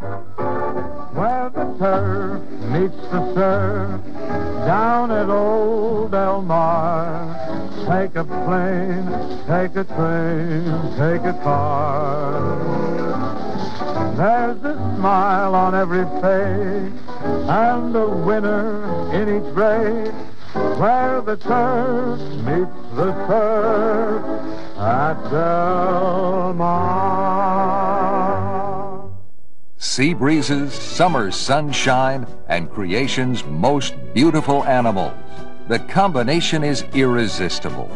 Where the turf meets the surf, down at old Del Mar. Take a plane, take a train, take a car. There's a smile on every face, and a winner in each race. Where the turf meets the surf at Del Mar. Sea breezes, summer sunshine, and creation's most beautiful animals. The combination is irresistible.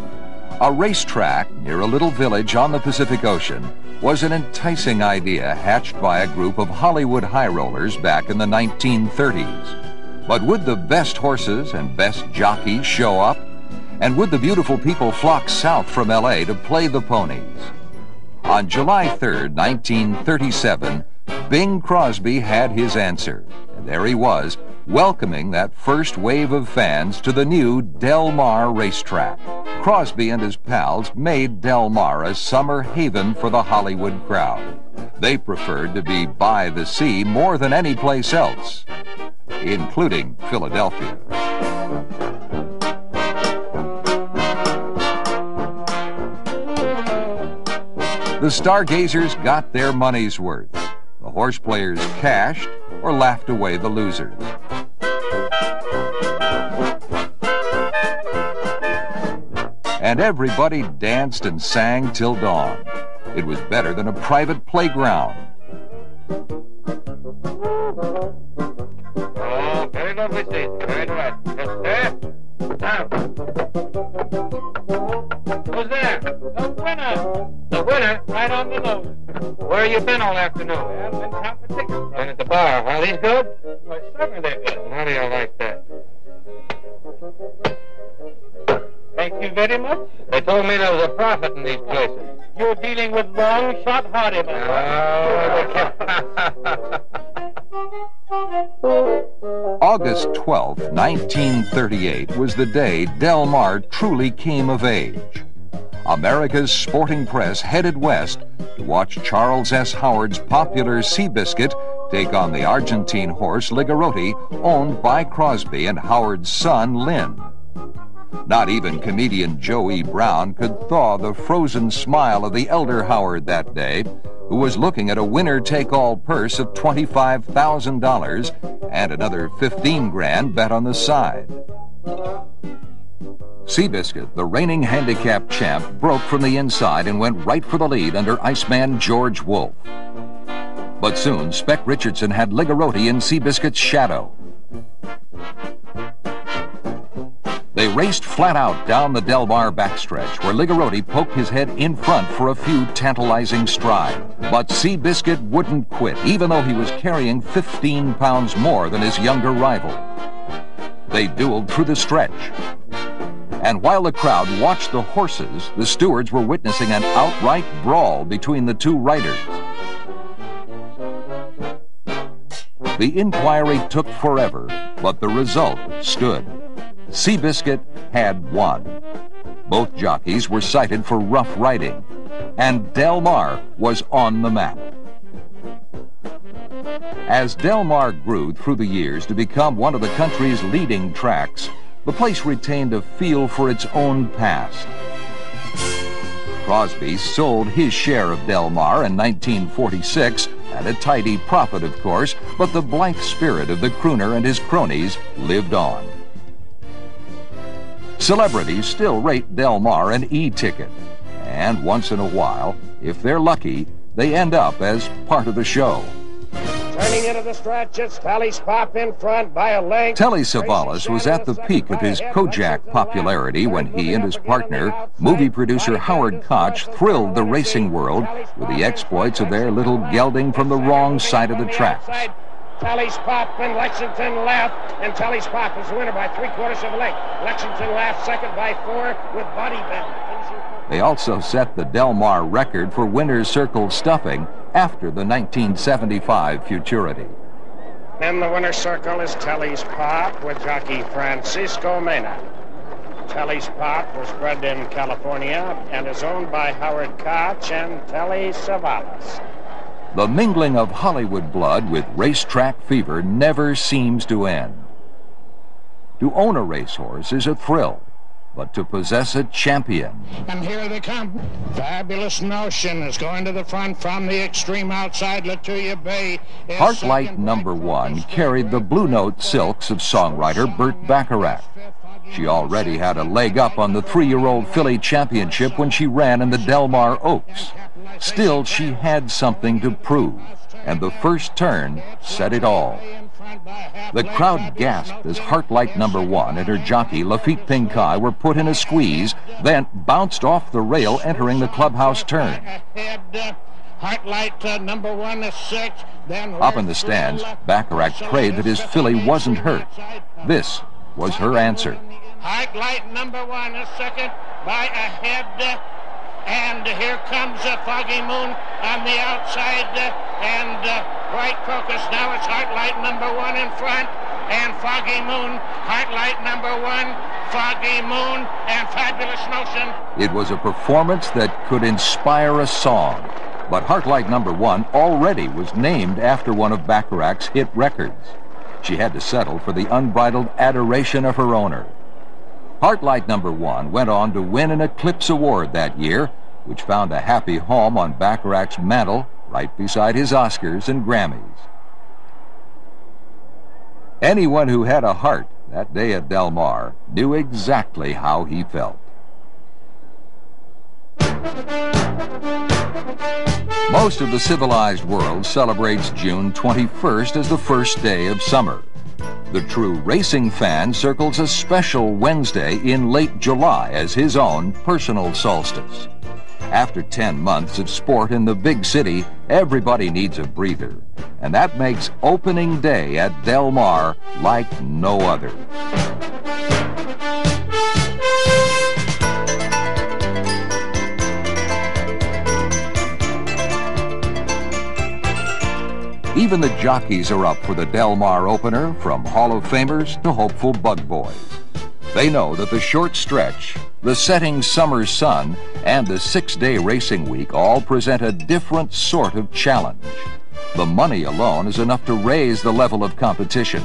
A racetrack near a little village on the Pacific Ocean was an enticing idea hatched by a group of Hollywood high rollers back in the 1930s. But would the best horses and best jockeys show up? And would the beautiful people flock south from L.A. to play the ponies? On July 3rd, 1937, Bing Crosby had his answer. And there he was, welcoming that first wave of fans to the new Del Mar Racetrack. Crosby and his pals made Del Mar a summer haven for the Hollywood crowd. They preferred to be by the sea more than any place else, including Philadelphia. The stargazers got their money's worth. The horse players cashed or laughed away the losers. And everybody danced and sang till dawn. It was better than a private playground. Oh, very lovely seat. Very right. Yes, sir. Now. Who's there? The winner. The winner? Right on the nose. Where you been all afternoon? Well, been counting tickets. Been at the bar. Are these good? Why, certainly they're good. How do you like that? Thank you very much. They told me there was a profit in these places. You're dealing with long shot Hardyman. August 12, 1938 was the day Del Mar truly came of age. America's sporting press headed west to watch Charles S. Howard's popular Seabiscuit take on the Argentine horse Ligarotti, owned by Crosby and Howard's son Lynn. Not even comedian Joe E. Brown could thaw the frozen smile of the elder Howard that day, who was looking at a winner-take-all purse of $25,000 and another $15 grand bet on the side. Seabiscuit, the reigning handicap champ, broke from the inside and went right for the lead under Iceman George Wolfe. But soon, Spec Richardson had Ligarotti in Seabiscuit's shadow. They raced flat out down the Del Mar backstretch, where Ligarotti poked his head in front for a few tantalizing strides. But Seabiscuit wouldn't quit, even though he was carrying 15 pounds more than his younger rival. They dueled through the stretch. And while the crowd watched the horses, the stewards were witnessing an outright brawl between the two riders. The inquiry took forever, but the result stood. Seabiscuit had won. Both jockeys were cited for rough riding, and Del Mar was on the map. As Del Mar grew through the years to become one of the country's leading tracks, the place retained a feel for its own past. Crosby sold his share of Del Mar in 1946 at a tidy profit, of course, but the blithe spirit of the crooner and his cronies lived on. Celebrities still rate Del Mar an E-ticket, and once in a while, if they're lucky, they end up as part of the show. Turning into the stretch, it's Telly's Pop in front by a length. Telly Savalas was at the peak of his Kojak popularity when he and his partner, movie producer Howard Koch, thrilled the racing world with the exploits of their little gelding from the wrong side of the tracks. Telly's Pop and Lexington left, and Telly's Pop is the winner by 3/4 of a length. Lexington left second by 4 with Body Bend. They also set the Del Mar record for winner's circle stuffing after the 1975 Futurity. In the winner's circle is Telly's Pop with jockey Francisco Mena. Telly's Pop was bred in California and is owned by Howard Koch and Telly Savalas. The mingling of Hollywood blood with racetrack fever never seems to end. To own a racehorse is a thrill, but to possess a champion. And here they come. Fabulous Notion is going to the front from the extreme outside. Latuya Bay. Heartlight number 1 carried the Blue Note silks of songwriter Burt Bacharach. She already had a leg up on the 3-year-old filly championship when she ran in the Del Mar Oaks. Still, she had something to prove, and the first turn said it all. The crowd gasped as Heartlight number 1 and her jockey Lafitte Pinkai were put in a squeeze, then bounced off the rail entering the clubhouse turn. Heartlight number 1 is 6. Up in the stands, Bacharach prayed that his filly wasn't hurt. This was her answer. Heartlight number 1 is second by a head. And here comes Foggy Moon on the outside, and White Crocus. Now it's Heartlight number 1 in front, and Foggy Moon, Heartlight number 1, Foggy Moon, and Fabulous Notion. It was a performance that could inspire a song, but Heartlight number 1 already was named after one of Bacharach's hit records. She had to settle for the unbridled adoration of her owner. Heartlight number 1 went on to win an Eclipse Award that year, which found a happy home on Bacharach's mantle right beside his Oscars and Grammys. Anyone who had a heart that day at Del Mar knew exactly how he felt. Most of the civilized world celebrates June 21st as the first day of summer. The true racing fan circles a special Wednesday in late July as his own personal solstice. After 10 months of sport in the big city, everybody needs a breather, and that makes opening day at Del Mar like no other. Even the jockeys are up for the Del Mar opener, from Hall of Famers to hopeful bug boys. They know that the short stretch, the setting summer sun, and the 6-day racing week all present a different sort of challenge. The money alone is enough to raise the level of competition.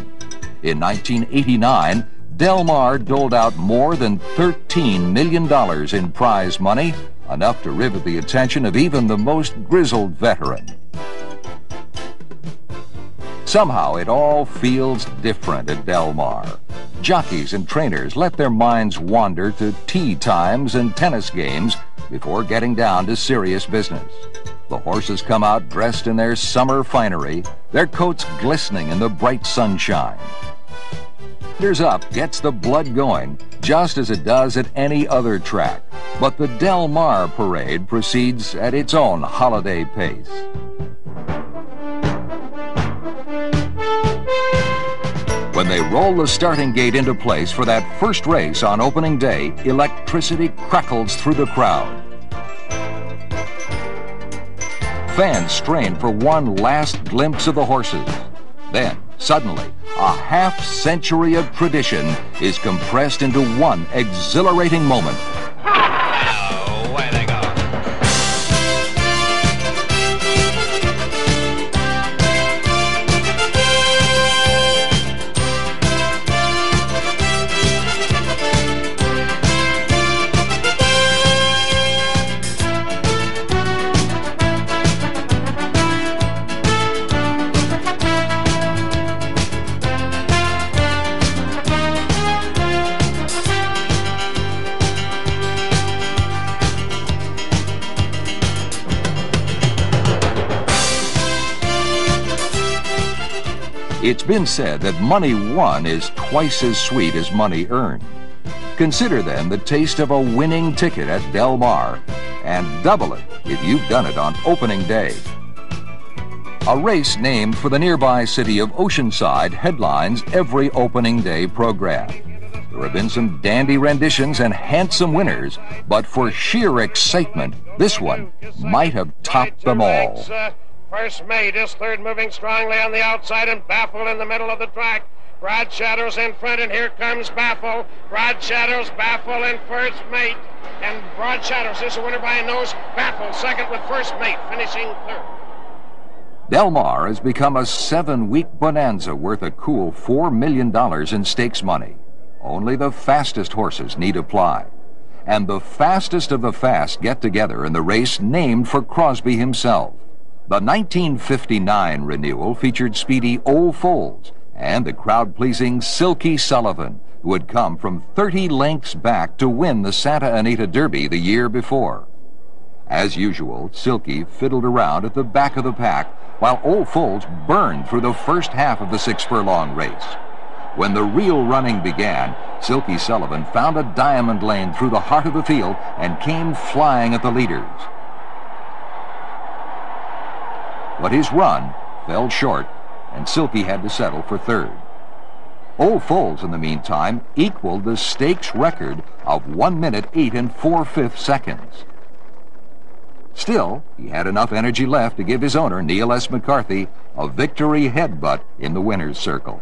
In 1989, Del Mar doled out more than $13 million in prize money, enough to rivet the attention of even the most grizzled veteran. Somehow it all feels different at Del Mar. Jockeys and trainers let their minds wander to tea times and tennis games before getting down to serious business. The horses come out dressed in their summer finery, their coats glistening in the bright sunshine. Leaders Up gets the blood going, just as it does at any other track. But the Del Mar parade proceeds at its own holiday pace. When they roll the starting gate into place for that first race on opening day, electricity crackles through the crowd. Fans strain for one last glimpse of the horses. Then, suddenly, a half-century of tradition is compressed into one exhilarating moment. Away they go. It's been said that money won is twice as sweet as money earned. Consider then the taste of a winning ticket at Del Mar, and double it if you've done it on opening day. A race named for the nearby city of Oceanside headlines every opening day program. There have been some dandy renditions and handsome winners, but for sheer excitement, this one might have topped them all. First Mate is third, moving strongly on the outside, and Baffle in the middle of the track. Broad Shadows in front, and here comes Baffle. Broad Shadows, Baffle, and First Mate. And Broad Shadows is the winner by a nose. Baffle second with First Mate, finishing third. Del Mar has become a 7-week bonanza worth a cool $4 million in stakes money. Only the fastest horses need apply. And the fastest of the fast get together in the race named for Crosby himself. The 1959 renewal featured speedy Old Foals and the crowd-pleasing Silky Sullivan, who had come from 30 lengths back to win the Santa Anita Derby the year before. As usual, Silky fiddled around at the back of the pack, while Old Foals burned through the first half of the 6-furlong race. When the real running began, Silky Sullivan found a diamond lane through the heart of the field and came flying at the leaders. But his run fell short, and Silky had to settle for third. Old Foals, in the meantime, equaled the stakes record of 1 minute 8 4/5 seconds. Still, he had enough energy left to give his owner, Neil S. McCarthy, a victory headbutt in the winner's circle.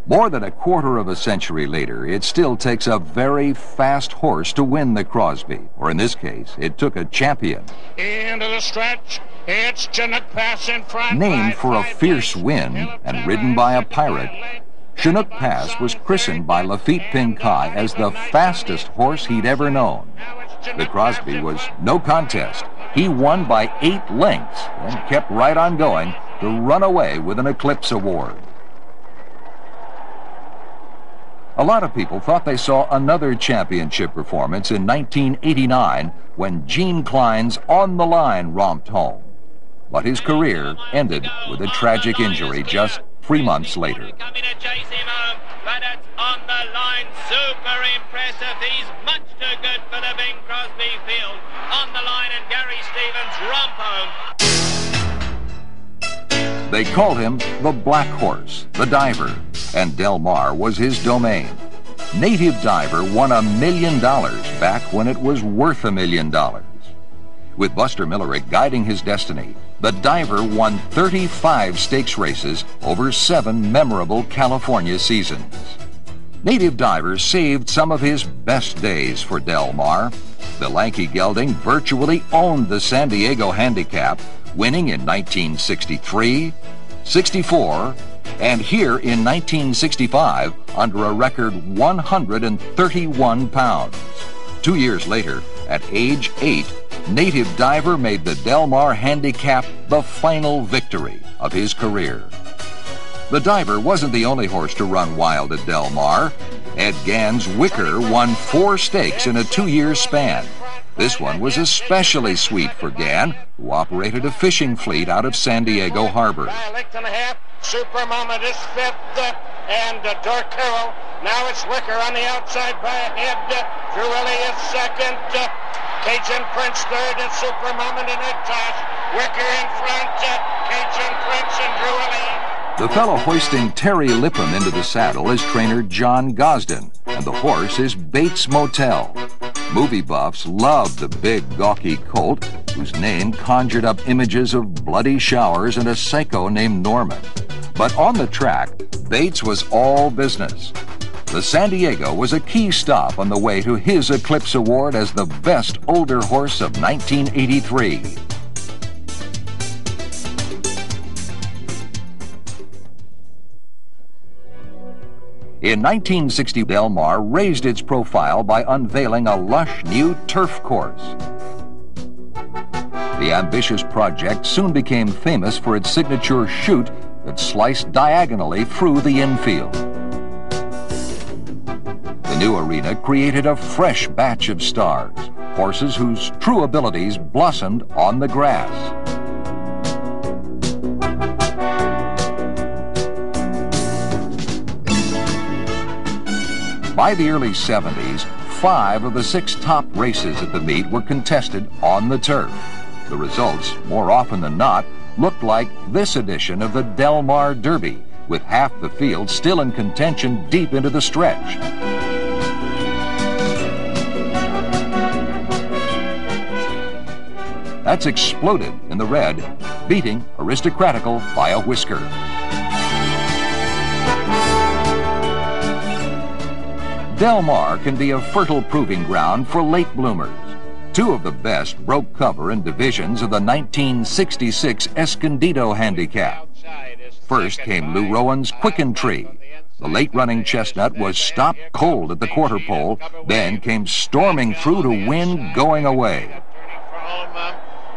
More than a quarter of a century later, it still takes a very fast horse to win the Crosby, or in this case, it took a champion. Into the stretch, it's Chinook Pass in front. Named for a fierce wind and ridden by a pirate, Chinook Pass was christened by Lafitte Pincay as the fastest horse he'd ever known. The Crosby was no contest. He won by 8 lengths and kept right on going to run away with an Eclipse Award. A lot of people thought they saw another championship performance in 1989 when Gene Klein's On the Line romped home. But his career ended with a tragic injury just 3 months later. Coming to chase him home, but it's On the Line, super impressive. He's much too good for the Bing Crosby field. On the Line and Gary Stevens romp home. They called him the Black Horse, the Diver, and Del Mar was his domain. Native Diver won $1 million back when it was worth $1 million. With Buster Millerick guiding his destiny, the Diver won 35 stakes races over 7 memorable California seasons. Native Diver saved some of his best days for Del Mar. The lanky gelding virtually owned the San Diego Handicap, winning in 1963, 64, and here in 1965 under a record 131 pounds. 2 years later, at age 8, Native Diver made the Del Mar Handicap the final victory of his career. The Diver wasn't the only horse to run wild at Del Mar. Ed Gann's Wicker won 4 stakes in a 2-year span. This one was especially sweet for Gann, who operated a fishing fleet out of San Diego Harbor. Super Moment is 5th, and Dorcaro. Now it's Wicker on the outside by a head. Druilli is 2nd. Cajun Prince 3rd, and Super Moment in a toss. Wicker in front. Cajun Prince and Druilli. The fellow hoisting Terry Lipham into the saddle is trainer John Gosden, and the horse is Bates Motel. Movie buffs loved the big, gawky colt, whose name conjured up images of bloody showers and a psycho named Norman. But on the track, Bates was all business. The San Diego was a key stop on the way to his Eclipse Award as the best older horse of 1983. In 1960, Del Mar raised its profile by unveiling a lush new turf course. The ambitious project soon became famous for its signature chute that sliced diagonally through the infield. The new arena created a fresh batch of stars, horses whose true abilities blossomed on the grass. By the early 70s, 5 of the 6 top races at the meet were contested on the turf. The results, more often than not, looked like this edition of the Del Mar Derby, with half the field still in contention deep into the stretch. That's Exploded in the red, beating Aristocratical by a whisker. Del Mar can be a fertile proving ground for late bloomers. Two of the best broke cover in divisions of the 1966 Escondido Handicap. First came Lou Rowan's Quicken Tree. The late-running chestnut was stopped cold at the quarter pole, then came storming through to win going away. For home,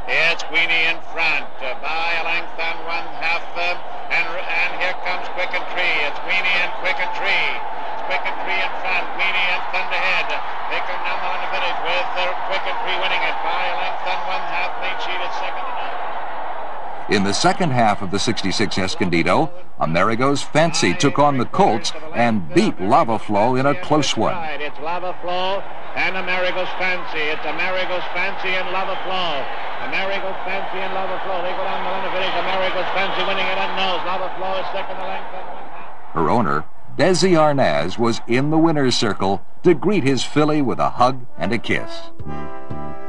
it's Queenie in front by a length and 1/2, and here comes Quicken Tree. It's Queenie and Quicken Tree. It's Quicken Tree in front, Queenie and Thunder ahead. They come down the line to finish with Quicken Tree winning it by a length and 1/2. Main sheet is second to none. In the second half of the 66 Escondido, Amerigo's Fancy took on the Colts and beat Lava Flow in a close one. It's Lava Flow and Amerigo's Fancy. It's Amerigo's Fancy and Lava Flow. Amerigo's Fancy and Lava Flow. They go down the line to finish. Amerigo's Fancy winning it on nose. Lava Flow is second to length and 1/2. Her owner, Desi Arnaz, was in the winner's circle to greet his filly with a hug and a kiss.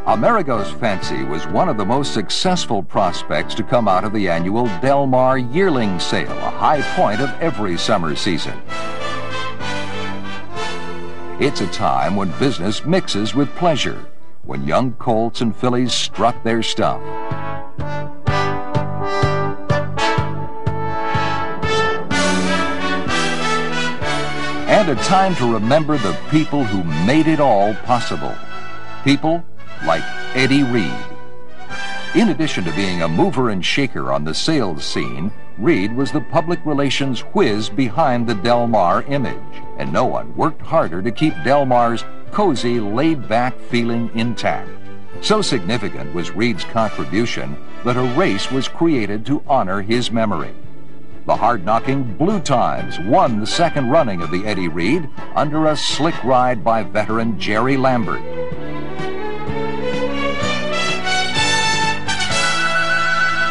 Amerigo's Fancy was one of the most successful prospects to come out of the annual Del Mar yearling sale, a high point of every summer season. It's a time when business mixes with pleasure, when young colts and fillies strut their stuff. And a time to remember the people who made it all possible. People like Eddie Reed. In addition to being a mover and shaker on the sales scene, Reed was the public relations whiz behind the Del Mar image, and no one worked harder to keep Del Mar's cozy, laid-back feeling intact. So significant was Reed's contribution that a race was created to honor his memory. The hard-knocking Blue Times won the second running of the Eddie Reed under a slick ride by veteran Jerry Lambert.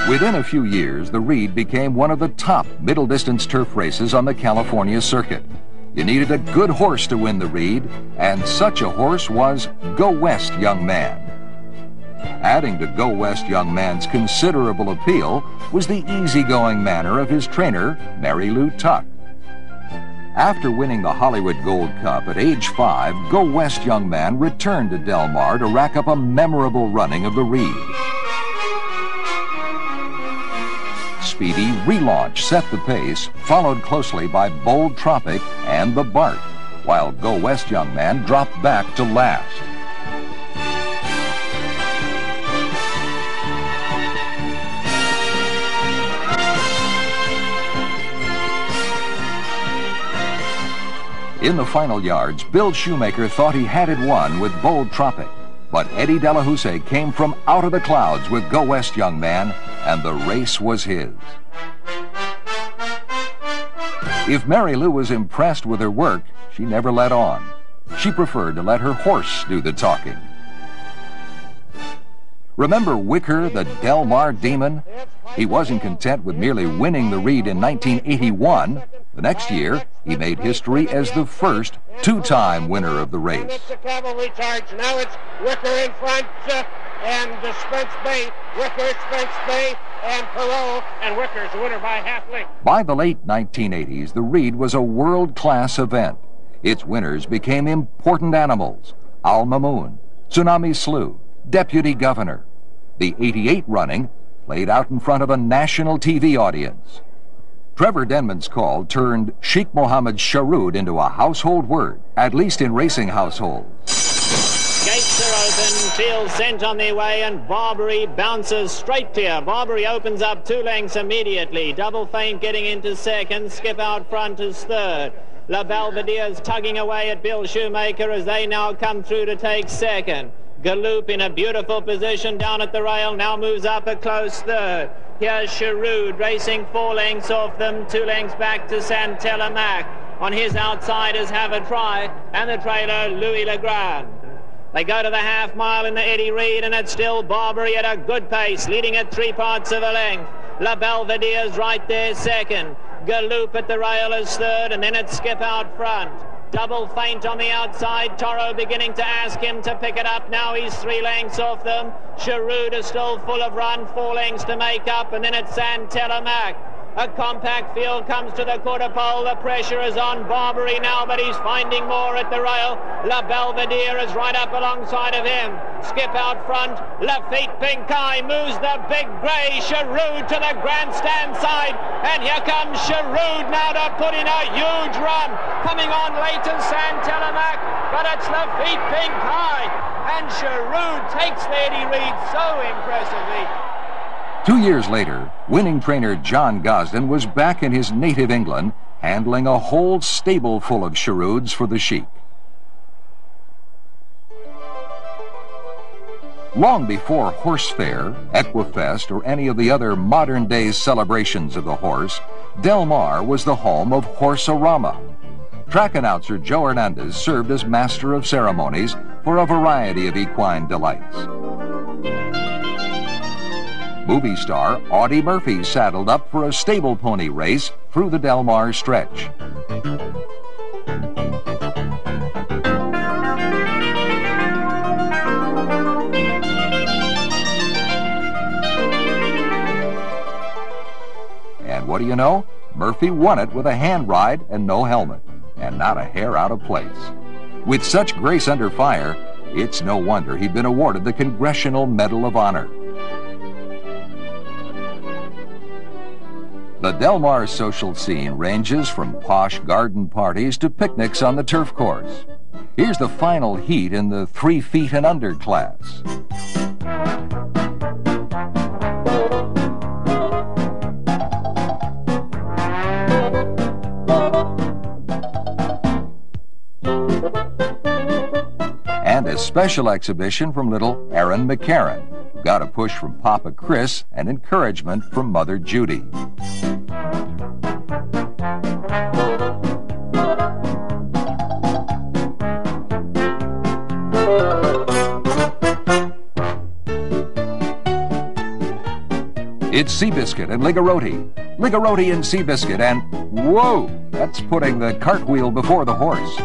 Within a few years, the Reed became one of the top middle-distance turf races on the California circuit. You needed a good horse to win the Reed, and such a horse was Go West Young Man. Adding to Go West Young Man's considerable appeal was the easygoing manner of his trainer, Mary Lou Tuck. After winning the Hollywood Gold Cup at age 5, Go West Young Man returned to Del Mar to rack up a memorable running of the Reed. Speedy Relaunch set the pace, followed closely by Bold Tropic and the Bart, while Go West Young Man dropped back to last. In the final yards, Bill Shoemaker thought he had it won with Bold Tropic, but Eddie Delahousse came from out of the clouds with Go West Young Man, and the race was his. If Mary Lou was impressed with her work, she never let on. She preferred to let her horse do the talking. Remember Wicker, the Del Mar Demon? He wasn't content with merely winning the Reed in 1981. The next year, he made history as the first two-time winner of the race. It's the cavalry charge. Now it's Wicker in front, and Spence Bay. Wicker, Spence Bay, and Perot, and Wicker's the winner by half length. By the late 1980s, the Reed was a world-class event. Its winners became important animals: Al Mamoon, Tsunami Slew, Deputy Governor. The 88 running played out in front of a national TV audience. Trevor Denman's call turned Sheikh Mohammed's Sharood into a household word, at least in racing households. Gates are open, field sent on their way, and Barbary bounces straight clear. Barbary opens up 2 lengths immediately. Double Feint getting into second. Skip out front is third. La Belvedere's tugging away at Bill Shoemaker as they now come through to take second. Galoop in a beautiful position down at the rail, now moves up a close third. Here's Sharood racing 4 lengths off them, 2 lengths back to Santella Mac. On his outsiders have a try, and the trailer Louis Legrand. They go to the half mile in the Eddie Reed, and it's still Barbary at a good pace, leading at 3 parts of a length. La Belvedere's right there second. Galoop at the rail is third, and then it's Skip out front. Double Feint on the outside. Toro beginning to ask him to pick it up. Now he's 3 lengths off them. Sharood is still full of run, 4 lengths to make up, and then it's Santella Mac. A compact field comes to the quarter pole. The pressure is on Barbary now, but he's finding more at the rail. La Belvedere is right up alongside of him. Skip out front. Lafitte Pink Eye moves the big grey Cheroud to the grandstand side. And here comes Cheroud now to put in a huge run. Coming on Leighton Santelemac, but it's Lafitte Pink Eye. And Cheroud takes Lady Reed so impressively. 2 years later, winning trainer John Gosden was back in his native England, handling a whole stable full of Cherouds for the Sheik. Long before horse fair, Equifest, or any of the other modern-day celebrations of the horse, Del Mar was the home of Horse-a-Rama. Track announcer Joe Hernandez served as master of ceremonies for a variety of equine delights. Movie star Audie Murphy saddled up for a stable pony race through the Del Mar stretch. And what do you know? Murphy won it with a hand ride and no helmet, and not a hair out of place. With such grace under fire, it's no wonder he'd been awarded the Congressional Medal of Honor. The Del Mar social scene ranges from posh garden parties to picnics on the turf course. Here's the final heat in the 3 feet and under class. And a special exhibition from little Aaron McCarran, who got a push from Papa Chris and encouragement from Mother Judy. It's Seabiscuit and Ligaroti, Ligaroti and Seabiscuit, and whoa, that's putting the cartwheel before the horse.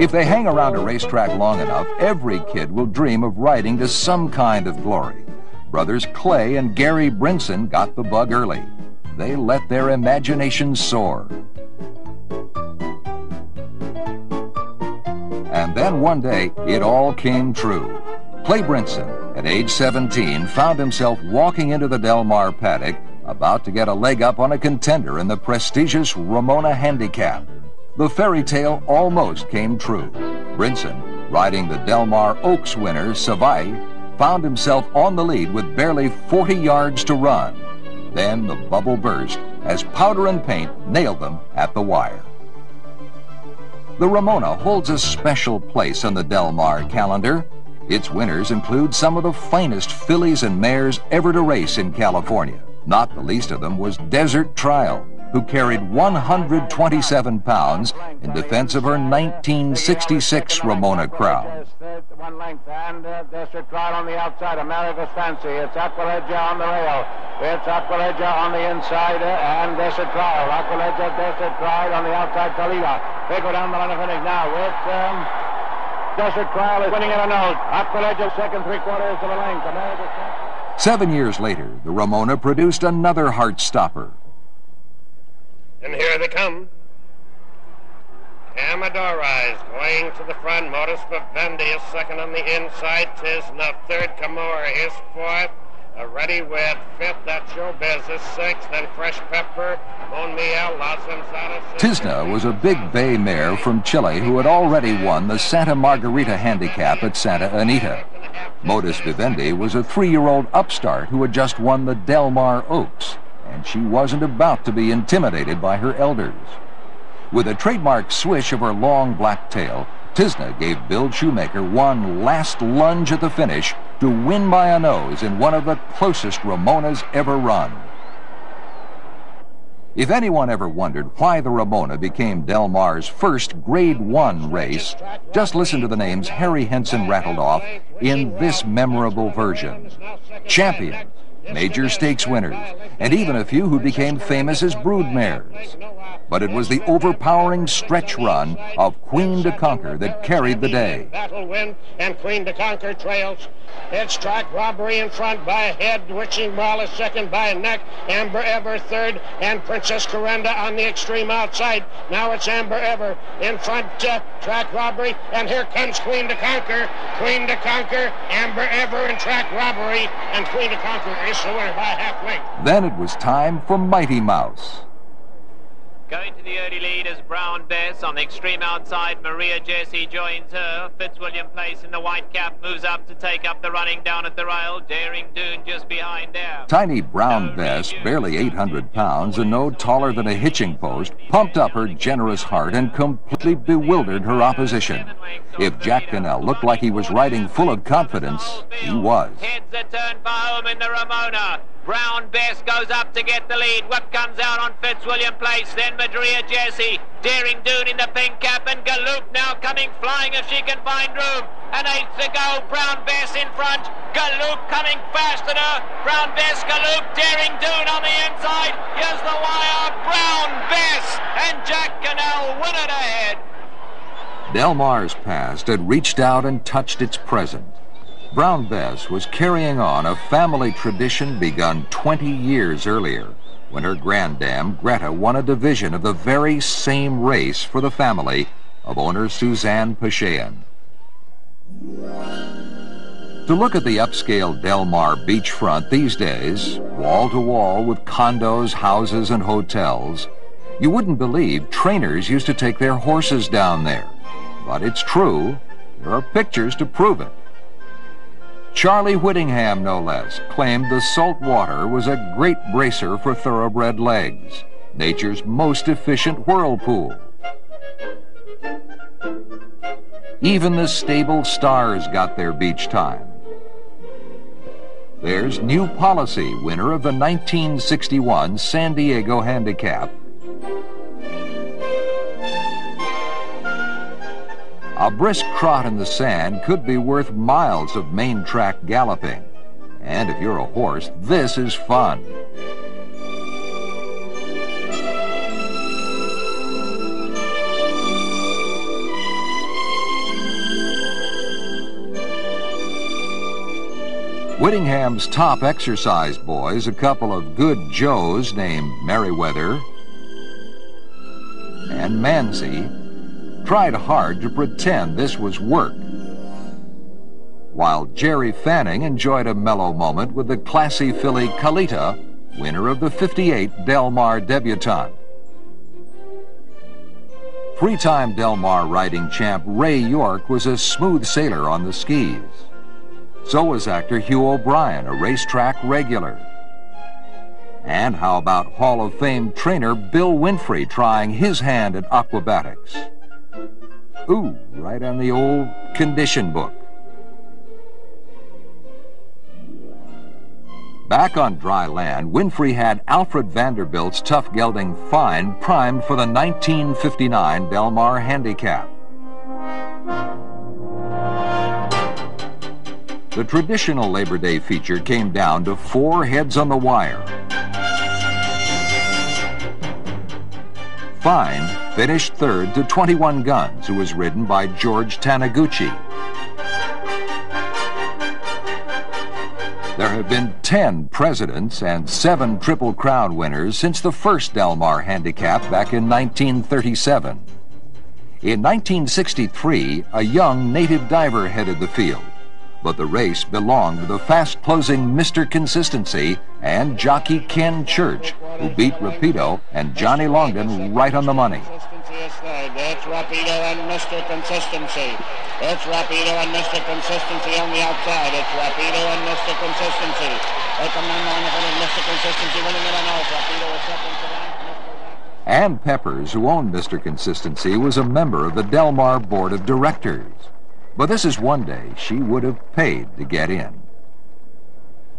If they hang around a racetrack long enough, every kid will dream of riding to some kind of glory. Brothers Clay and Gary Brinson got the bug early. They let their imaginations soar. And then one day, it all came true. Clay Brinson, at age 17, found himself walking into the Del Mar paddock, about to get a leg up on a contender in the prestigious Ramona Handicap. The fairy tale almost came true. Brinson, riding the Del Mar Oaks winner, Savai, found himself on the lead with barely 40 yards to run. Then the bubble burst as powder and paint nailed them at the wire. The Ramona holds a special place on the Del Mar calendar. Its winners include some of the finest fillies and mares ever to race in California. Not the least of them was Desert Trial, who carried 127 pounds in defense of her 1966 Ramona crown. 1 length, and Desert Trial on the outside, America's Fancy. It's Aquilegia on the rail. It's Aquilegia on the inside, and Desert Trial. Aquilegia, Desert Trial on the outside, Toledo. They go down the line of finish now with Desert Trial is winning in a nose. Aquilegia, second 3/4 of a length. America's Fancy. 7 years later, the Ramona produced another heart-stopper. And here they come. Amadora is going to the front. Modus Vivendi is second on the inside. Tisna third. Camora is fourth. Ready with fifth. That's Showbiz is sixth. Then Fresh Pepper, Mon Miel, Las Enzadas. Tisna was a big bay mare from Chile who had already won the Santa Margarita Handicap at Santa Anita. Modus Vivendi was a 3-year-old upstart who had just won the Del Mar Oaks, and she wasn't about to be intimidated by her elders. With a trademark swish of her long black tail, Tisna gave Bill Shoemaker one last lunge at the finish to win by a nose in one of the closest Ramonas ever run. If anyone ever wondered why the Ramona became Del Mar's first Grade 1 race, just listen to the names Harry Henson rattled off in this memorable version. Champion, major stakes winners, and even a few who became famous as broodmares. But it was the overpowering stretch run of Queen to Conquer that carried the day. Battle win, and Queen to Conquer trails. It's Track Robbery in front by a head, Witching Ball is second by a neck, Amber Ever third, and Princess Corenda on the extreme outside. Now it's Amber Ever in front, Track Robbery, and here comes Queen to Conquer. Queen to Conquer, Amber Ever, and Track Robbery, and Queen to Conquer is the winner by half length. Then it was time for Mighty Mouse. Going to the early lead is Brown Bess. On the extreme outside, Maria Jessie joins her. Fitzwilliam Place in the white cap moves up to take up the running down at the rail. Daring Doon just behind there. Tiny Brown Bess, barely 800 pounds and no taller than a hitching post, pumped up her generous heart and completely bewildered her opposition. If Jack Cannell looked like he was riding full of confidence, he was. Heads a turn for home in the Ramona. Brown Bess goes up to get the lead. Whip comes out on Fitzwilliam Place. Then Maria Jessie. Daring Doon in the pink cap. And Galoop now coming flying if she can find room. An eighth to go. Brown Bess in front. Galoop coming fast at her. Brown Bess, Galoop. Daring Doon on the inside. Here's the wire. Brown Bess. And Jack Cannell win it ahead. Del Mar's past had reached out and touched its present. Brown Bess was carrying on a family tradition begun 20 years earlier, when her granddam, Greta, won a division of the very same race for the family of owner Suzanne Pachean. To look at the upscale Del Mar beachfront these days, wall to wall with condos, houses, and hotels, you wouldn't believe trainers used to take their horses down there. But it's true. There are pictures to prove it. Charlie Whittingham, no less, claimed the salt water was a great bracer for thoroughbred legs, nature's most efficient whirlpool. Even the stable stars got their beach time. There's New Policy, winner of the 1961 San Diego Handicap. A brisk trot in the sand could be worth miles of main track galloping. And if you're a horse, this is fun. Whittingham's top exercise boys, a couple of good Joes named Merriweather and Manzi, tried hard to pretend this was work, while Jerry Fanning enjoyed a mellow moment with the classy filly Kalita, winner of the '58 Del Mar debutante. Three-time Del Mar riding champ Ray York was a smooth sailor on the skis. So was actor Hugh O'Brien, a racetrack regular. And how about Hall of Fame trainer Bill Winfrey trying his hand at aquabatics? Ooh, right on the old condition book. Back on dry land, Winfrey had Alfred Vanderbilt's tough gelding Fine primed for the 1959 Del Mar Handicap. The traditional Labor Day feature came down to 4 heads on the wire. Fine finished third to 21 Guns, who was ridden by George Taniguchi. There have been 10 presidents and 7 Triple Crown winners since the first Del Mar Handicap back in 1937. In 1963, a young native diver headed the field, but the race belonged to the fast-closing Mr. Consistency and jockey Ken Church, who beat Rapido and Johnny Longden right on the money. It's Rapido and Mr. Consistency. It's Rapido and Mr. Consistency on the outside. It's Rapido and Mr. Consistency. They come on and Mr. Consistency winning it on off. Rapido is second to that. Ann Peppers, who owned Mr. Consistency, was a member of the Del Mar Board of Directors. But this is one day she would have paid to get in.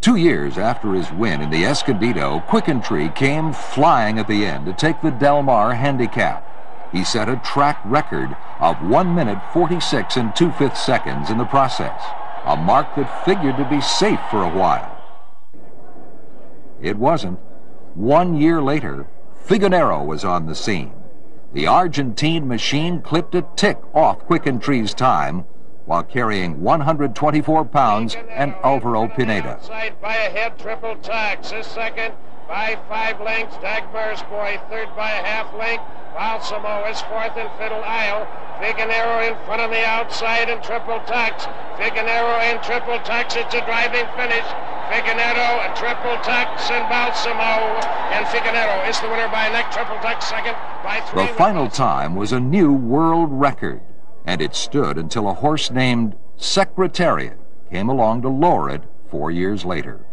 2 years after his win in the Escondido, Quicken Tree came flying at the end to take the Del Mar Handicap. He set a track record of 1 minute 46 2/5 seconds in the process, a mark that figured to be safe for a while. It wasn't. 1 year later, Figueroa was on the scene. The Argentine machine clipped a tick off Quick and Tree's time while carrying 124 pounds and Alvaro Pineda. Outside by a head, Triple Tax is second by 5 lengths. Dagmar's Boy third by a half length. Balsamo is fourth in Fiddle Isle. Figueroa in front on the outside and Triple Tax. Figueroa and Triple Tax. It's a driving finish. Figueroa, Triple Tax, and Balsamo. And Figueroa is the winner by a neck. Triple Tax second by 3. The final time was a new world record, and it stood until a horse named Secretariat came along to lower it 4 years later.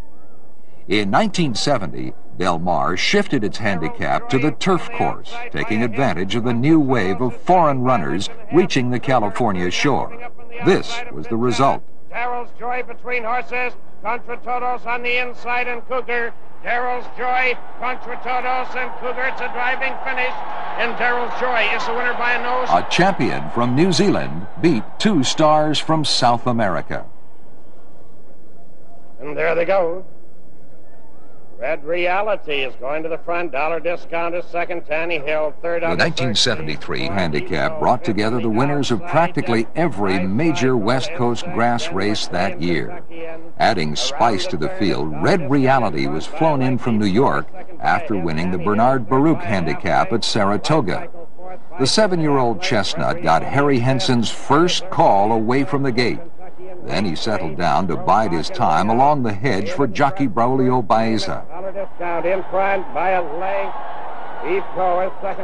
In 1970, Del Mar shifted its handicap to the turf course, taking advantage of the new wave of foreign runners reaching the California shore. This was the result. Darrell's Joy between horses. Contra Todos on the inside and Cougar. Darrell's Joy, Contra Todos, and Cougar. It's a driving finish, and Darrell's Joy is the winner by a nose. A champion from New Zealand beat 2 stars from South America. And there they go. Red Reality is going to the front. Dollar Discount is second. Tanny Hill third. The 1973 handicap brought together the winners of practically every major West Coast grass race that year. Adding spice to the field, Red Reality was flown in from New York after winning the Bernard Baruch handicap at Saratoga. The 7-year-old chestnut got Harry Henson's first call away from the gate. Then he settled down to bide his time along the hedge for jockey Braulio Baeza.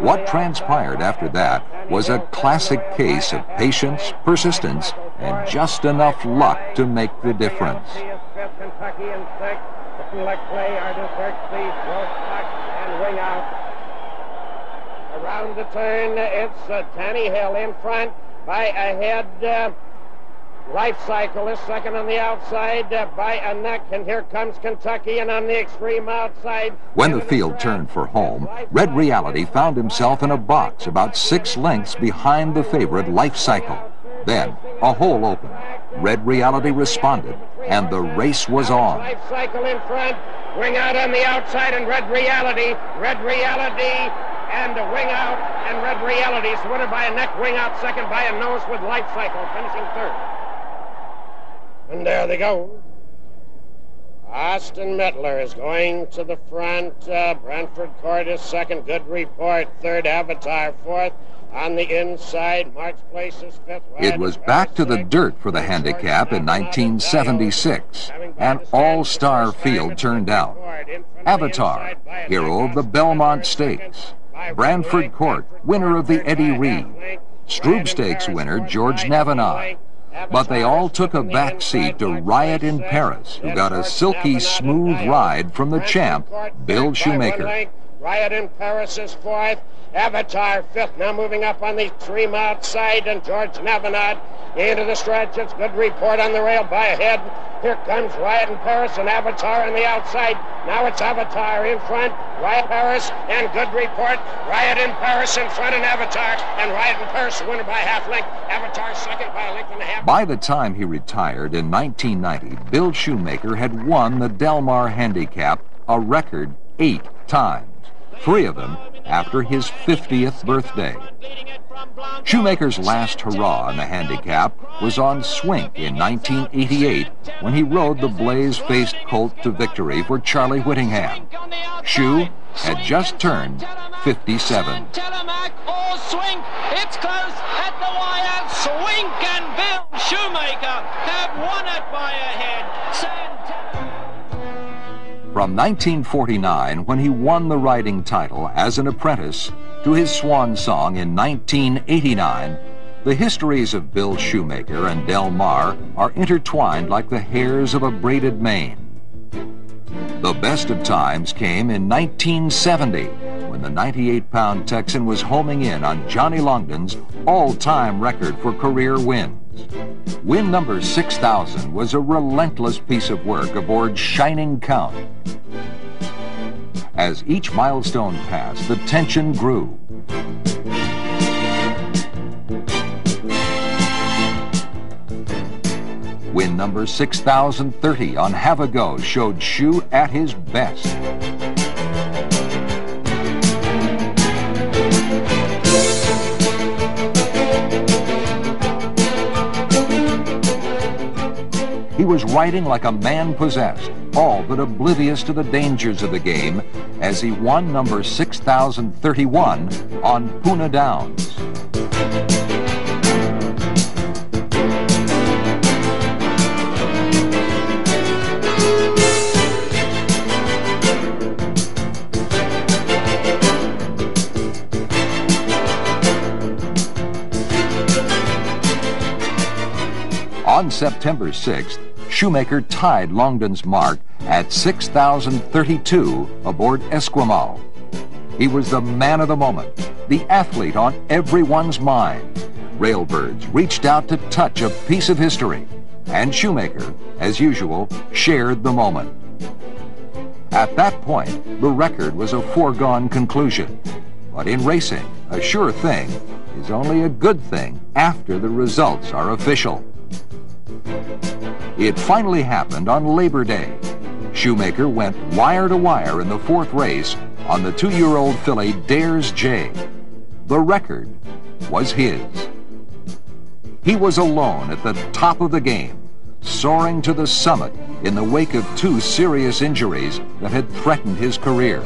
What transpired after that was a classic case of patience, persistence, and just enough luck to make the difference. Around the turn, it's Tanny Hill in front by a head. Life Cycle is second on the outside by a neck, and here comes Kentucky, and on the extreme outside. When the field turned for home, Red Reality found himself in a box about 6 lengths behind the favorite Life Cycle. Then a hole opened. Red Reality responded, and the race was on. Life Cycle in front, Wing Out on the outside, and Red Reality, and a Wing Out, and Red Reality is the winner by a neck. Wing Out second by a nose with Life Cycle finishing third. And there they go. Austin Mittler is going to the front. Brentford Court is second. Good Report third. Avatar fourth. On the inside, March Place is fifth. It was back to the dirt for the handicap in 1976. An all-star field turned out. Avatar, hero of the Belmont Stakes. Brantford Court, winner of the Eddie Reed. Stroob Stakes winner George Navenai. But they all took a back seat to Riot in Paris, who got a silky smooth ride from the champ, Bill Shoemaker. Riot in Paris is fourth. Avatar fifth. Now moving up on the extreme outside, and George Navenat into the stretch. It's Good Report on the rail by a head. Here comes Riot in Paris and Avatar on the outside. Now it's Avatar in front. Riot Paris and Good Report. Riot in Paris in front, and Avatar. And Riot in Paris winner by half length. Avatar second by a length and a half. By the time he retired in 1990, Bill Shoemaker had won the Del Mar handicap a record 8 times. 3 of them after his 50th birthday. Shoemaker's last hurrah in the handicap was on Swink in 1988 when he rode the blaze-faced colt to victory for Charlie Whittingham. Shoe had just turned 57. Telemac or Swink, it's close at the wire. Swink and Bill Shoemaker have won it by a head. From 1949, when he won the riding title as an apprentice, to his swan song in 1989, the histories of Bill Shoemaker and Del Mar are intertwined like the hairs of a braided mane. The best of times came in 1970, when the 98-pound Texan was homing in on Johnny Longden's all-time record for career wins. Win number 6,000 was a relentless piece of work aboard Shining Count. As each milestone passed, the tension grew. Win number 6030 on Have a Go showed Shoe at his best. He was riding like a man possessed, all but oblivious to the dangers of the game as he won number 6031 on Poona Downs. On September 6th, Shoemaker tied Longdon's mark at 6,032 aboard Esquimalt. He was the man of the moment, the athlete on everyone's mind. Railbirds reached out to touch a piece of history, and Shoemaker, as usual, shared the moment. At that point, the record was a foregone conclusion. But in racing, a sure thing is only a good thing after the results are official. It finally happened on Labor Day. Shoemaker went wire to wire in the fourth race on the 2-year-old filly Dares J. The record was his. He was alone at the top of the game, soaring to the summit in the wake of 2 serious injuries that had threatened his career.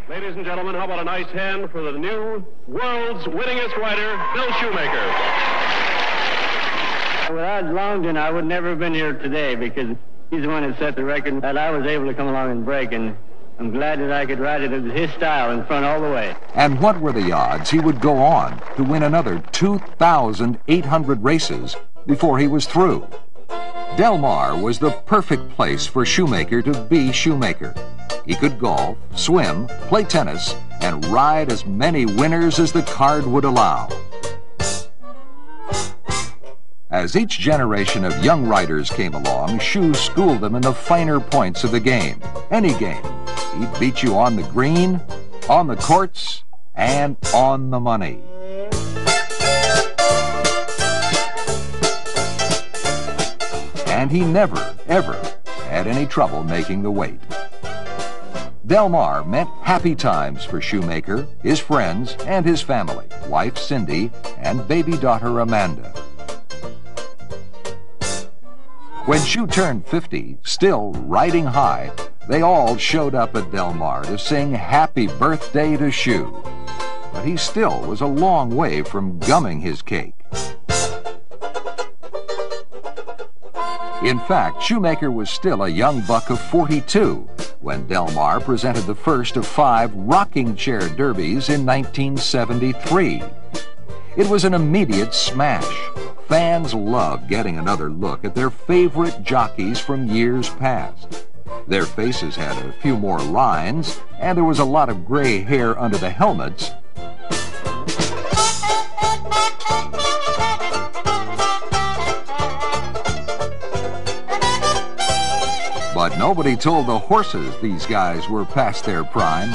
Ladies and gentlemen, how about a nice hand for the new world's winningest rider, Bill Shoemaker. Without Longdon, I would never have been here today because he's the one that set the record that I was able to come along and break, and I'm glad that I could ride it in his style in front all the way. And what were the odds he would go on to win another 2,800 races before he was through? Del Mar was the perfect place for Shoemaker to be Shoemaker. He could golf, swim, play tennis, and ride as many winners as the card would allow. As each generation of young riders came along, Shoe schooled them in the finer points of the game. Any game. He'd beat you on the green, on the courts, and on the money. And he never, ever had any trouble making the weight. Del Mar meant happy times for Shoemaker, his friends, and his family, wife Cindy, and baby daughter Amanda. When Shoe turned 50, still riding high, they all showed up at Del Mar to sing happy birthday to Shoe. But he still was a long way from gumming his cake. In fact, Shoemaker was still a young buck of 42 when Del Mar presented the first of 5 rocking chair derbies in 1973. It was an immediate smash. Fans loved getting another look at their favorite jockeys from years past. Their faces had a few more lines, and there was a lot of gray hair under the helmets. But nobody told the horses these guys were past their prime.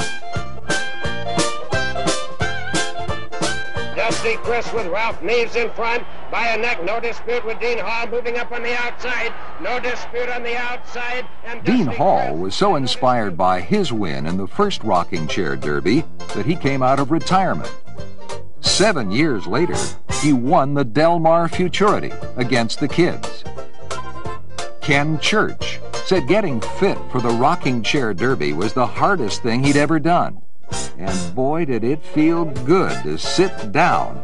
Dusty Chris with Ralph Neves in front. By a neck, no dispute with Dean Hall moving up on the outside. No dispute on the outside. And Dean Dusty Hall Chris was so inspired by his win in the first rocking chair derby that he came out of retirement. 7 years later, he won the Del Mar Futurity against the kids. Ken Church said getting fit for the rocking chair derby was the hardest thing he'd ever done. And boy, did it feel good to sit down.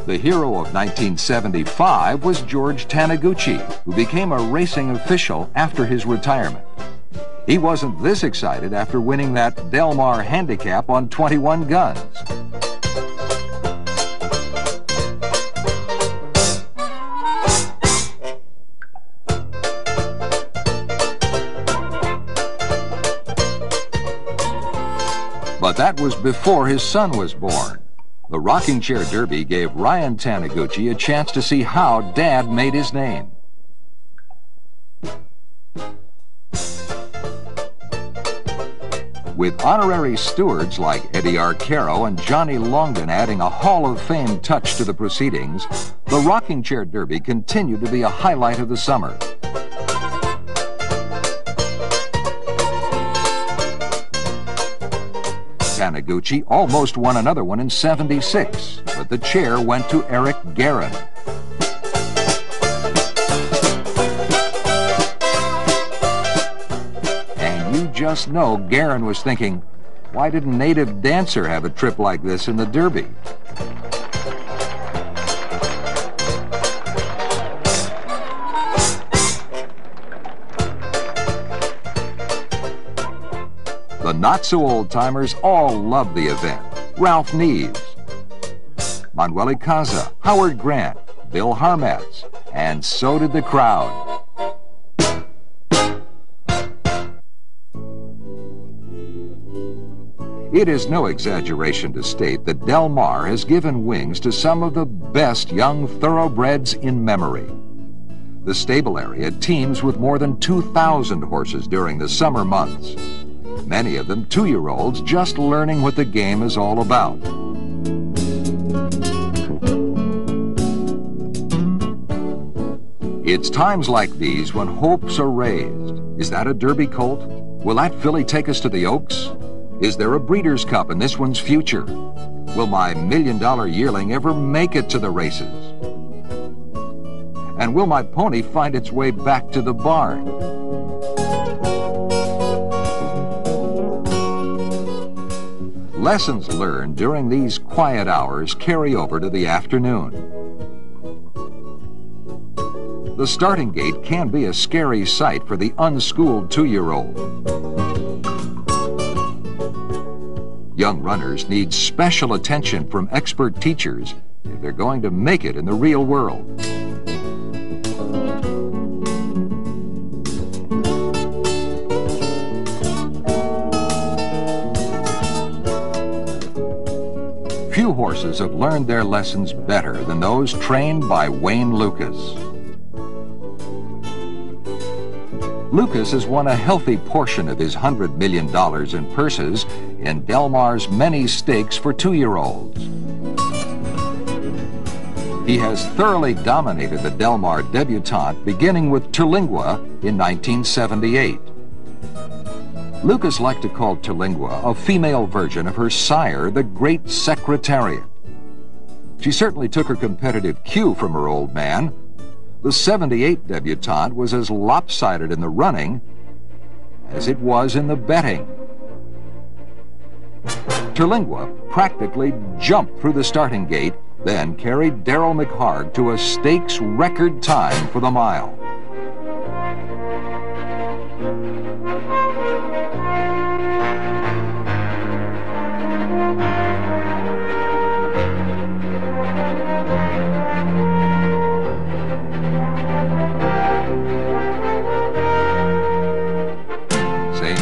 The hero of 1975 was George Taniguchi, who became a racing official after his retirement. He wasn't this excited after winning that Del Mar handicap on 21 guns. But that was before his son was born. The rocking chair derby gave Ryan Taniguchi a chance to see how Dad made his name. With honorary stewards like Eddie Arcaro and Johnny Longden adding a Hall of Fame touch to the proceedings, the Rocking Chair Derby continued to be a highlight of the summer. Taniguchi almost won another one in '76, but the chair went to Eric Guerin. And you just know Guerin was thinking, why didn't Native Dancer have a trip like this in the Derby? The not-so-old-timers all loved the event. Ralph Neves, Manuel Icaza, Howard Grant, Bill Harmetz, and so did the crowd. It is no exaggeration to state that Del Mar has given wings to some of the best young thoroughbreds in memory. The stable area teems with more than 2,000 horses during the summer months. Many of them 2-year-olds just learning what the game is all about. It's times like these when hopes are raised. Is that a Derby colt? Will that filly take us to the Oaks? Is there a Breeders' Cup in this one's future? Will my $1 million yearling ever make it to the races? And will my pony find its way back to the barn? Lessons learned during these quiet hours carry over to the afternoon. The starting gate can be a scary sight for the unschooled 2-year-old. Young runners need special attention from expert teachers if they're going to make it in the real world. Few horses have learned their lessons better than those trained by Wayne Lucas. Lucas has won a healthy portion of his $100 million in purses in Del Mar's many stakes for 2-year-olds. He has thoroughly dominated the Del Mar debutante, beginning with Terlingua in 1978. Lucas liked to call Terlingua a female version of her sire, the Great Secretariat. She certainly took her competitive cue from her old man. The '78 debutante was as lopsided in the running as it was in the betting. Terlingua practically jumped through the starting gate, then carried Darrell McHarg to a stakes record time for the mile.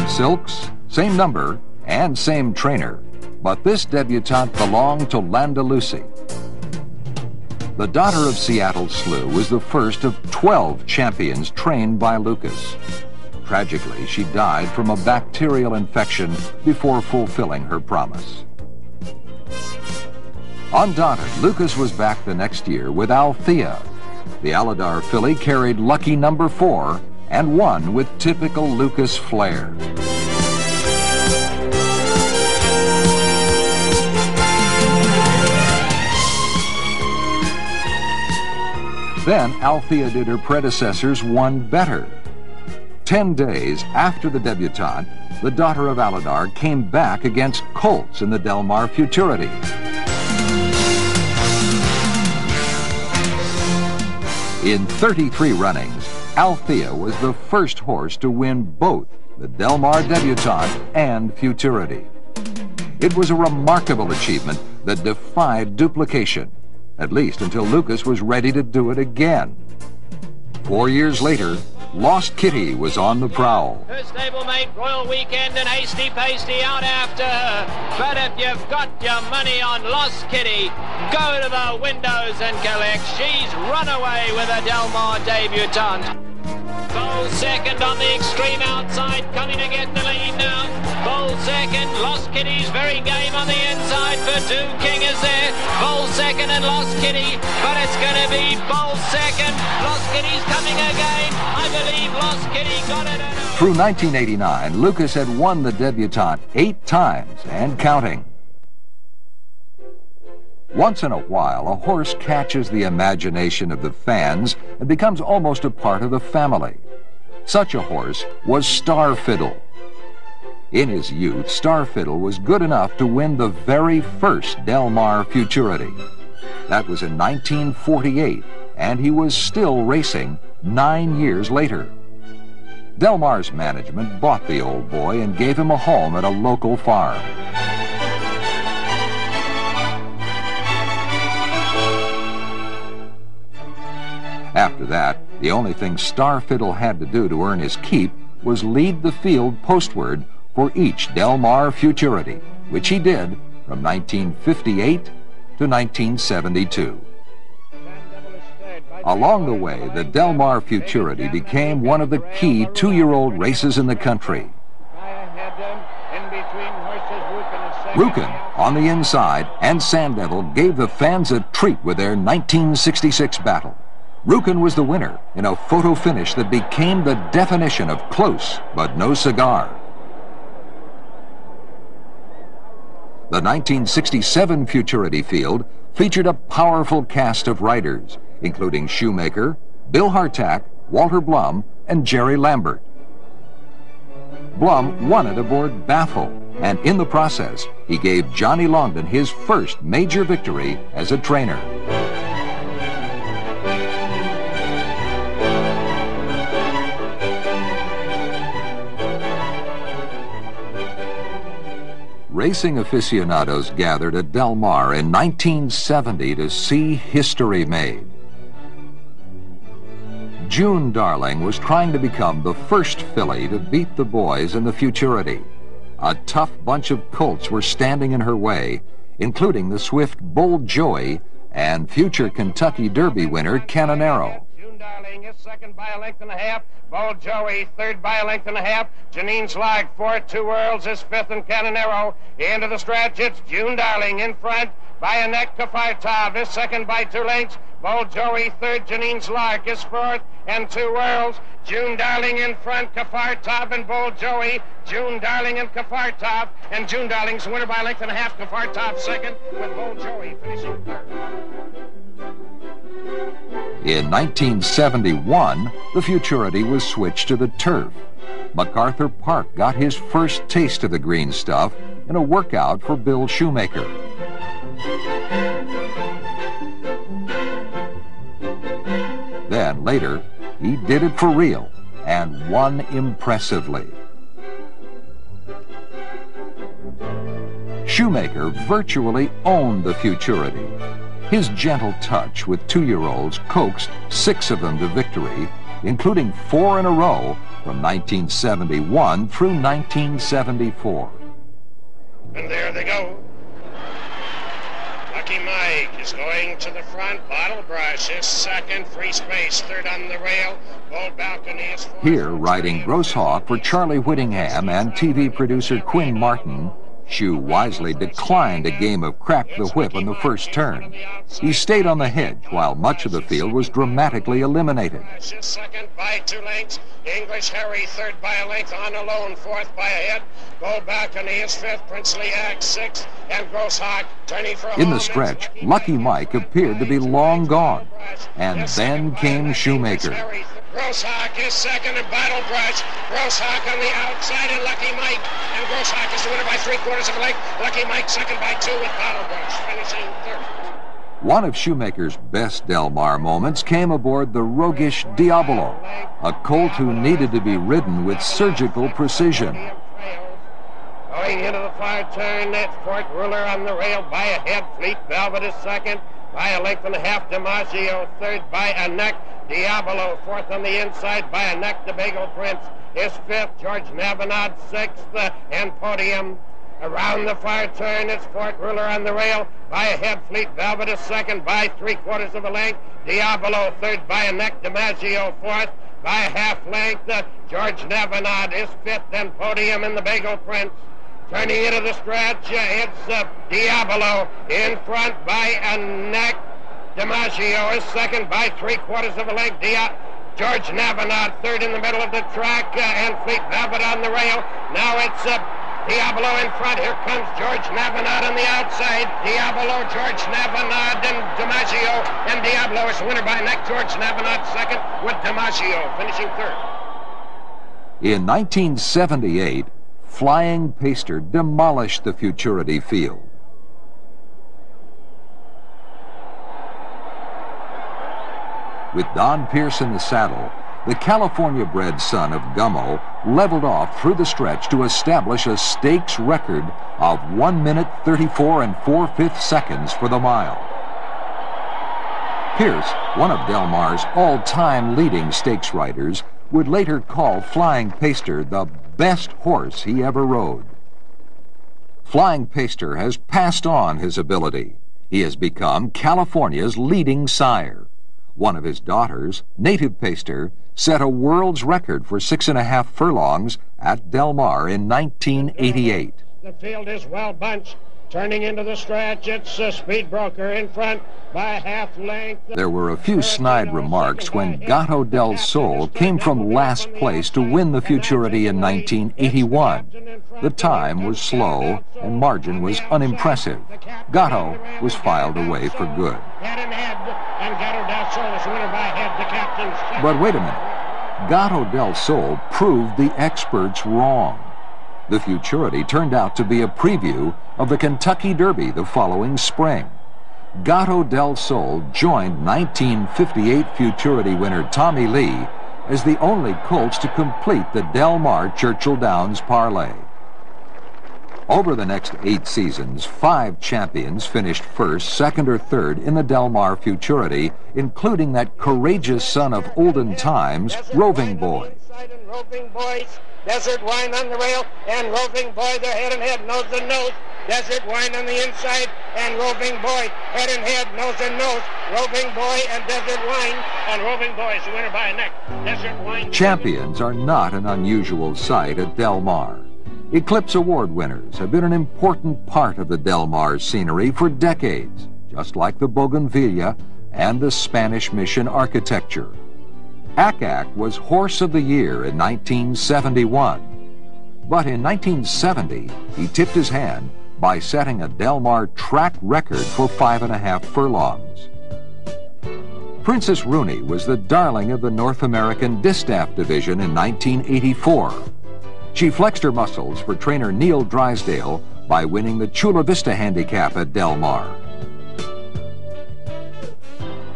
Silks, same number, and same trainer, but this debutante belonged to Landalusi. The daughter of Seattle Slew was the first of 12 champions trained by Lucas. Tragically, she died from a bacterial infection before fulfilling her promise. Undaunted, Lucas was back the next year with Althea. The Aladar filly carried lucky number 4 and won with typical Lucas flair. Then Althea did her predecessors one better. 10 days after the debutante, the daughter of Aladar came back against colts in the Del Mar Futurity. In 33 runnings, Althea was the first horse to win both the Del Mar Debutante and Futurity. It was a remarkable achievement that defied duplication, at least until Lucas was ready to do it again. 4 years later, Lost Kitty was on the prowl. Her stablemate, Royal Weekend, and Hasty Pasty out after her. But if you've got your money on Lost Kitty, go to the windows and collect. She's run away with a Del Mar debutante. Bowl second on the extreme outside, coming to get the lead now. Bowl second, Lost Kitty's very game on the inside for Two King is there. Bowl second and Lost Kitty, but it's going to be Bowl second. Lost Kitty's coming again. I believe Lost Kitty got it. Through 1989, Lucas had won the debutante 8 times and counting. Once in a while, a horse catches the imagination of the fans and becomes almost a part of the family. Such a horse was Star Fiddle. In his youth, Star Fiddle was good enough to win the very first Del Mar Futurity. That was in 1948, and he was still racing 9 years later. Del Mar's management bought the old boy and gave him a home at a local farm. After that, the only thing Star Fiddle had to do to earn his keep was lead the field postward for each Del Mar Futurity, which he did from 1958 to 1972. Along the way, the Del Mar Futurity became one of the key 2-year-old races in the country. Rukin on the inside, and Sand Devil gave the fans a treat with their 1966 battle. Rukin was the winner in a photo finish that became the definition of close but no cigar. The 1967 Futurity field featured a powerful cast of riders, including Shoemaker, Bill Hartack, Walter Blum, and Jerry Lambert. Blum won it aboard Baffle, and in the process, he gave Johnny Longden his first major victory as a trainer. Racing aficionados gathered at Del Mar in 1970 to see history made. June Darling was trying to become the first filly to beat the boys in the Futurity. A tough bunch of colts were standing in her way, including the swift Bold Joey and future Kentucky Derby winner Canonero. June Darling is second by a length and a half. Bold Joey third by a length and a half. Janine's Lag fourth. Two Worlds is fifth, and Canonero. Into the stretch, it's June Darling in front by a neck. Kafartov is second by 2 lengths. Bold Joey third. Janine's Lark is fourth, and Two Worlds. June Darling in front. Kafartov and Bold Joey. June Darling and Kafartov, and June Darling's winner by a length and a half. Kafartov second, with Bold Joey finishing third. In 1971, the Futurity was switched to the turf. MacArthur Park got his first taste of the green stuff in a workout for Bill Shoemaker. Then later, he did it for real and won impressively. Shoemaker virtually owned the Futurity. His gentle touch with 2-year-olds coaxed 6 of them to victory, including 4 in a row from 1971 through 1974. And there they go. Lucky Mike is going to the front. Bottle Brush is second. Free Space third on the rail. Bold Balcony is fourth. Here, riding Gross Hawk for Charlie Whittingham and TV producer Quinn Martin, Shoe wisely declined a game of crack the whip on the first turn. He stayed on the hedge while much of the field was dramatically eliminated. Second by 2 lengths. English Harry third by a length on alone. Fourth by a head. Bold Balcony is fifth. Princely Axe sixth. And Gross Hawk turning for a In the stretch, Lucky Mike appeared to be long gone. And then came Shoemaker. Gross Hawk is second, and Bottle Brush. Gross Hawk on the outside, and Lucky Mike. And Gross Hawk is the winner by 3/4 of a length. Lucky Mike second by 2 with Bottle Brush finishing third. One of Shoemaker's best Del Mar moments came aboard the roguish Diabolo, a colt who needed to be ridden with surgical precision. Going into the far turn, that's Fort Ruler on the rail by a head. Fleet Velvet is second by a length and a half. DiMaggio third by a neck. Diabolo fourth on the inside by a neck. The Bagel Prince is fifth. George Navinod sixth, and Podium. Around the far turn, it's Fort Ruler on the rail by a head. Fleet Velvet is second by 3/4 of a length. Diabolo third by a neck. DiMaggio fourth. by half length. George Navenant is fifth, then Podium in the Bagel Prince. Turning into the stretch, it's Diablo in front by a neck. DiMaggio is second by 3/4 of a leg. George Navenant third in the middle of the track, and Fleet Babbitt on the rail. Now it's Diablo in front. Here comes George Navenant on the outside. Diablo, George Navenant, and DiMaggio. And Diablo is winner by a neck. George Navenant second, with DiMaggio finishing third. In 1978, Flying Paster demolished the Futurity field. With Don Pierce in the saddle, the California-bred son of Gummo leveled off through the stretch to establish a stakes record of 1 minute 34 4/5 seconds for the mile. Pierce, one of Del Mar's all-time leading stakes riders, would later call Flying Paster the best horse he ever rode. Flying Paster has passed on his ability. He has become California's leading sire. One of his daughters, Native Paster, set a world's record for 6.5 furlongs at Del Mar in 1988. The field is well bunched. Turning into the stretch, it's Speed Broker in front by half length. There were a few snide remarks when Gato del Sol came from last place to win the Futurity in 1981. The time was slow and margin was unimpressive. Gato was filed away for good. Head and head, and Gato del Sol is winner by head, the captain's. But wait a minute. Gato del Sol proved the experts wrong. The Futurity turned out to be a preview of the Kentucky Derby the following spring. Gato del Sol joined 1958 Futurity winner Tommy Lee as the only colts to complete the Del Mar Churchill Downs parlay. Over the next 8 seasons, 5 champions finished first, second, or third in the Del Mar Futurity, including that courageous son of olden times, Roving Boy. Roving Boys, Desert Wine on the rail, and Roving Boy, they're head and head, nose and nose. Desert Wine on the inside, and Roving Boy, head and head, nose and nose. Roving Boy and Desert Wine, and Roving Boy is the winner by a neck. Desert Wine. Champions are not an unusual sight at Del Mar. Eclipse Award winners have been an important part of the Del Mar scenery for decades, just like the Bougainvillea and the Spanish Mission architecture. Ack was Horse of the Year in 1971. But in 1970, he tipped his hand by setting a Del Mar track record for 5.5 furlongs. Princess Rooney was the darling of the North American Distaff Division in 1984. She flexed her muscles for trainer Neil Drysdale by winning the Chula Vista Handicap at Del Mar.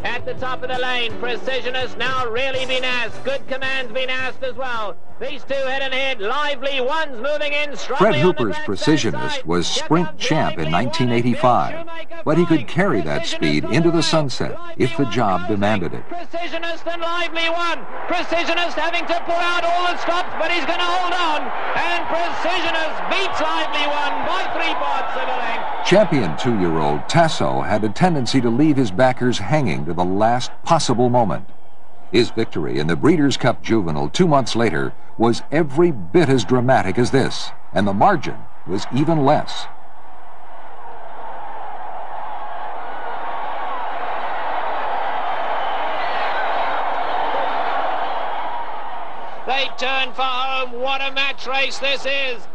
At the top of the lane, Precisionist now really been asked. Good command's been asked as well. These two head and head, lively ones moving in strongly. Fred Hooper's Precisionist was sprint champ in 1985, but he could carry that speed into the sunset if the job demanded it. Precisionist and lively one. Precisionist having to pull out all the stops, but he's going to hold on. And Precisionist beats lively one by 3/4 of a length. Champion 2-year-old Tasso had a tendency to leave his backers hanging to the last possible moment. His victory in the Breeders' Cup Juvenile 2 months later was every bit as dramatic as this, and the margin was even less. They turn for home. What a match race this is.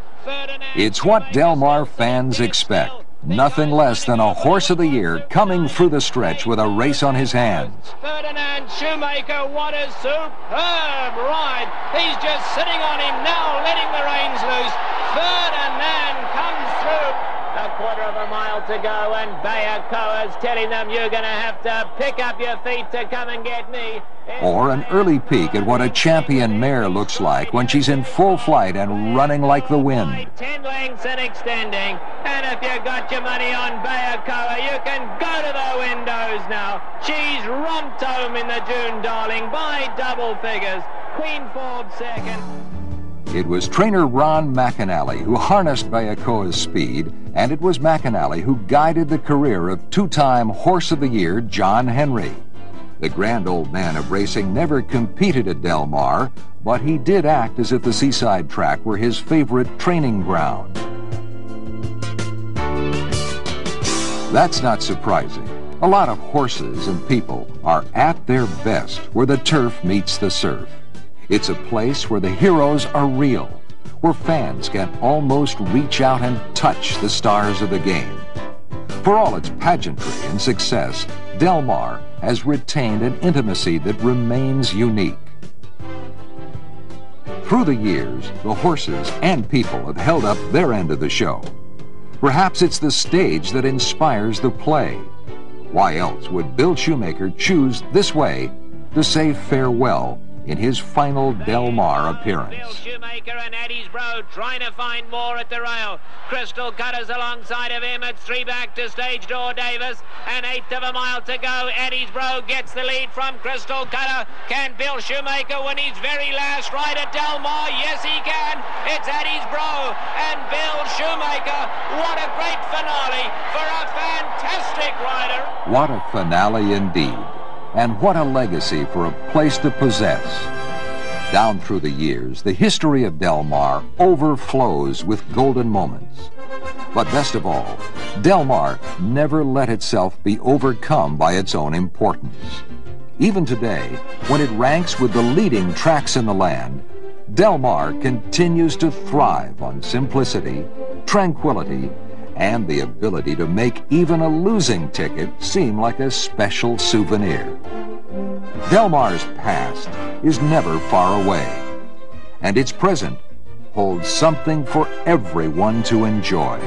It's what Del Mar fans expect. Nothing less than a Horse of the Year coming through the stretch with a race on his hands. Ferdinand Shoemaker, what a superb ride. He's just sitting on him now, letting the reins loose. Ferdinand comes through. A 1/4 mile to go, and Bayakoa's telling them you're going to have to pick up your feet to come and get me. Or an early peek at what a champion mare looks like when she's in full flight and running like the wind. 10 lengths and extending. And if you got your money on Bayakoa, you can go to the windows now. She's romped home in the June Darling by double figures. Queen Forbes second. It was trainer Ron McAnally who harnessed Bayakoa's speed, and it was McAnally who guided the career of 2-time Horse of the Year John Henry. The grand old man of racing never competed at Del Mar, but he did act as if the seaside track were his favorite training ground. That's not surprising. A lot of horses and people are at their best where the turf meets the surf. It's a place where the heroes are real, where fans can almost reach out and touch the stars of the game. For all its pageantry and success, Del Mar has retained an intimacy that remains unique. Through the years, the horses and people have held up their end of the show. Perhaps it's the stage that inspires the play. Why else would Bill Shoemaker choose this way to say farewell in his final Del Mar appearance? Bill Shoemaker and Eddie's Bro trying to find more at the rail. Crystal Cutter's alongside of him. It's 3 back to Stage Door Davis. An 1/8 of a mile to go. Eddie's Bro gets the lead from Crystal Cutter. Can Bill Shoemaker win his very last ride at Del Mar? Yes, he can. It's Eddie's Bro and Bill Shoemaker. What a great finale for a fantastic rider. What a finale indeed. And what a legacy for a place to possess. Down through the years, the history of Del Mar overflows with golden moments. But best of all, Del Mar never let itself be overcome by its own importance. Even today, when it ranks with the leading tracks in the land, Del Mar continues to thrive on simplicity, tranquility, and the ability to make even a losing ticket seem like a special souvenir. Del Mar's past is never far away, and its present holds something for everyone to enjoy.